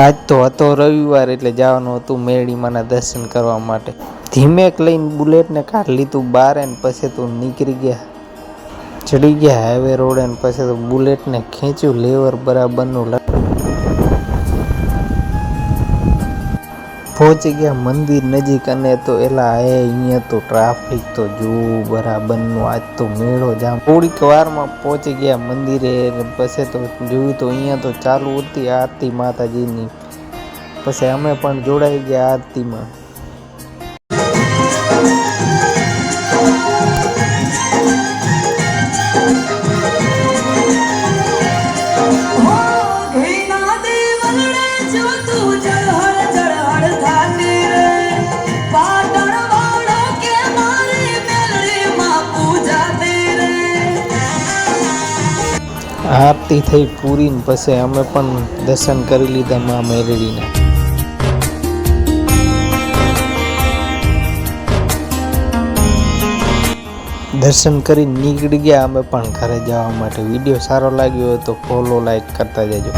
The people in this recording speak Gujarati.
આજ તો હતો રવિવાર એટલે જવાનું હતું મેરડીમાંના દર્શન કરવા માટે. ધીમેક લઈને બુલેટને કાઢી લીધું બહાર ને પછી તો નીકળી ગયા, ચડી ગયા હાઈવે રોડ ને પછી તો બુલેટને ખેંચ્યું લેવર બરાબરનું. પહોંચી ગયા મંદિર નજીક અને તો એલા અહીંયા તો ટ્રાફિક તો જોવું બરાબરનું. આજ તો મેળો જામ. થોડીક વારમાં પહોંચી ગયા મંદિરે. પછી તો જોયું તો અહીંયા તો ચાલુ હતી આરતી માતાજીની. પછી અમે પણ જોડાઈ ગયા આરતીમાં. આરતી થઈ પૂરી ને પછી અમે પણ દર્શન કરી લીધા માં મેરડીના. દર્શન કરી નીકળી ગયા અમે પણ ઘરે જવા માટે. વિડીયો સારો લાગ્યો હોય તો ફોલો લાઈક કરતા જજો.